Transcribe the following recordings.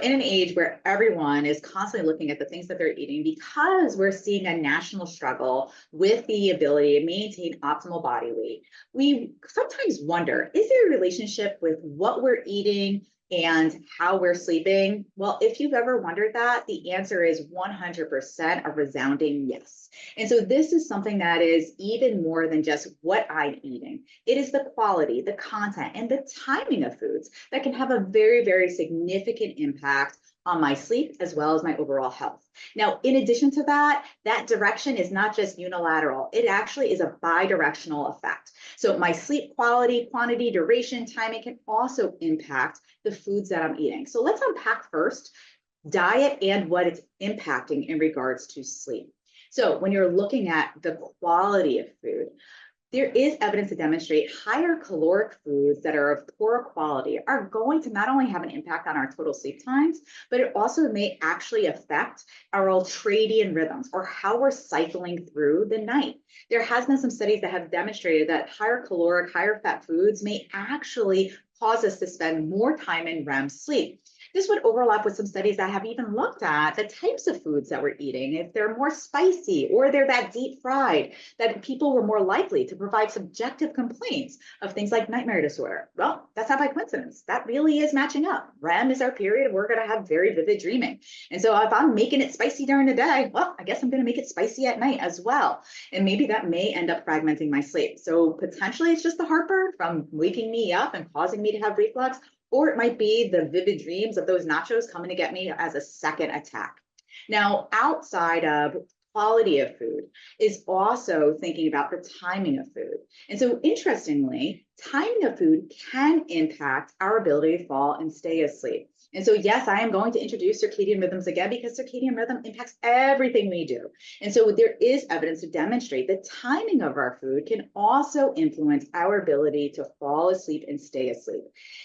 in an age where everyone is constantly looking at the things that they're eating, because we're seeing a national struggle with the ability to maintain optimal body weight, we sometimes wonder, is there a relationship with what we're eating and how we're sleeping? Well, if you've ever wondered that, the answer is 100% a resounding yes. And so this is something that is even more than just what I'm eating. It is the quality, the content, and the timing of foods that can have a very, very significant impact on my sleep as well as my overall health. Now, in addition to that, that direction is not just unilateral. It actually is a bi-directional effect. So my sleep quality, quantity, duration, timing can also impact the foods that I'm eating. So let's unpack first diet and what it's impacting in regards to sleep. So when you're looking at the quality of food, there is evidence to demonstrate higher caloric foods that are of poorer quality are going to not only have an impact on our total sleep times, but it also may actually affect our ultradian rhythms, or how we're cycling through the night. There has been some studies that have demonstrated that higher caloric, higher fat foods may actually cause us to spend more time in REM sleep. This would overlap with some studies that have even looked at the types of foods that we're eating. If they're more spicy or they're that deep fried, that people were more likely to provide subjective complaints of things like nightmare disorder. Well, that's not by coincidence. That really is matching up. REM is our period we're going to have very vivid dreaming. And so if I'm making it spicy during the day, well, I guess I'm going to make it spicy at night as well. And maybe that may end up fragmenting my sleep. So potentially it's just the heartburn from waking me up and causing me to have reflux, or it might be the vivid dreams of those nachos coming to get me as a second attack. Now, outside of quality of food is also thinking about the timing of food. And so interestingly, timing of food can impact our ability to fall and stay asleep. And so, yes, I am going to introduce circadian rhythms again, because circadian rhythm impacts everything we do. And so there is evidence to demonstrate that timing of our food can also influence our ability to fall asleep and stay asleep.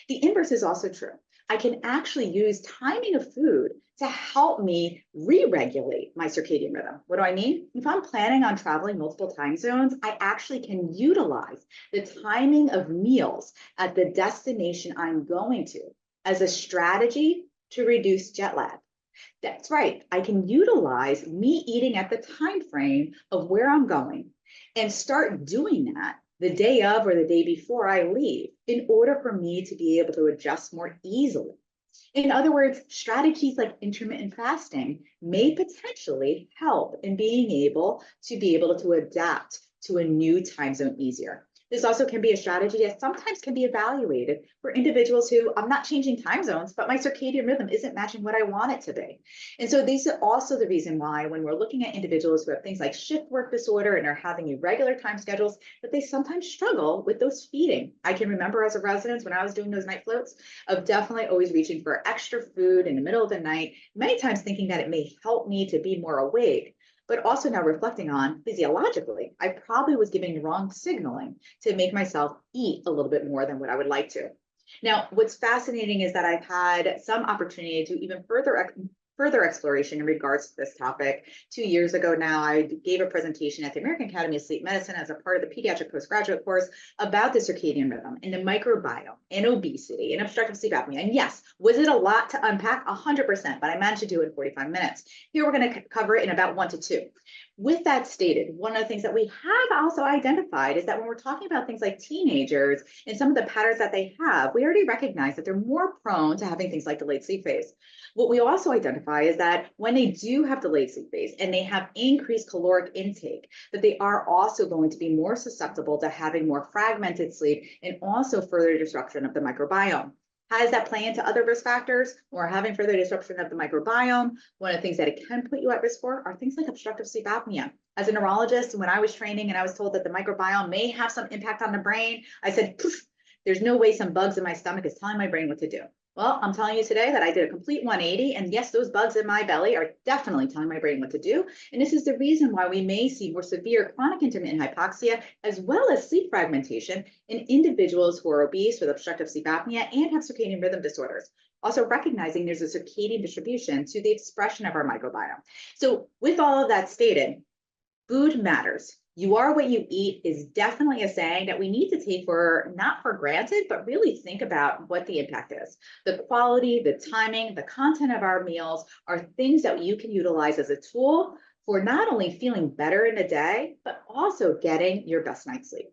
The inverse is also true. I can actually use timing of food to help me re-regulate my circadian rhythm. What do I mean? If I'm planning on traveling multiple time zones, I actually can utilize the timing of meals at the destination I'm going to as a strategy to reduce jet lag. That's right. I can utilize me eating at the time frame of where I'm going and start doing that the day of or the day before I leave in order for me to be able to adjust more easily. In other words, strategies like intermittent fasting may potentially help in being able to adapt to a new time zone easier. This also can be a strategy that sometimes can be evaluated for individuals who, I'm not changing time zones, but my circadian rhythm isn't matching what I want it to be. And so these are also the reason why, when we're looking at individuals who have things like shift work disorder and are having irregular time schedules, that they sometimes struggle with those feeding. I can remember as a resident, when I was doing those night floats, of definitely always reaching for extra food in the middle of the night, many times thinking that it may help me to be more awake. But also now reflecting on physiologically, I probably was giving wrong signaling to make myself eat a little bit more than what I would like to. Now, what's fascinating is that I've had some opportunity to even further exploration in regards to this topic. 2 years ago now, I gave a presentation at the American Academy of Sleep Medicine as a part of the pediatric postgraduate course about the circadian rhythm and the microbiome and obesity and obstructive sleep apnea. And yes, was it a lot to unpack? 100%, but I managed to do it in 45 minutes. Here, we're going to cover it in about 1 to 2. With that stated, one of the things that we have also identified is that when we're talking about things like teenagers and some of the patterns that they have, we already recognize that they're more prone to having things like delayed sleep phase. What we also identify is that when they do have delayed sleep phase and they have increased caloric intake, that they are also going to be more susceptible to having more fragmented sleep and also further disruption of the microbiome. How does that play into other risk factors? Or having further disruption of the microbiome, one of the things that it can put you at risk for are things like obstructive sleep apnea. As a neurologist, when I was training and I was told that the microbiome may have some impact on the brain, I said, poof, there's no way some bugs in my stomach is telling my brain what to do. Well, I'm telling you today that I did a complete 180, and yes, those bugs in my belly are definitely telling my brain what to do. And this is the reason why we may see more severe chronic intermittent hypoxia, as well as sleep fragmentation in individuals who are obese with obstructive sleep apnea and have circadian rhythm disorders. Also recognizing there's a circadian distribution to the expression of our microbiome. So with all of that stated, Food matters. You are what you eat is definitely a saying that we need to take for not for granted, but really think about what the impact is. The quality, the timing, the content of our meals are things that you can utilize as a tool for not only feeling better in a day, but also getting your best night's sleep.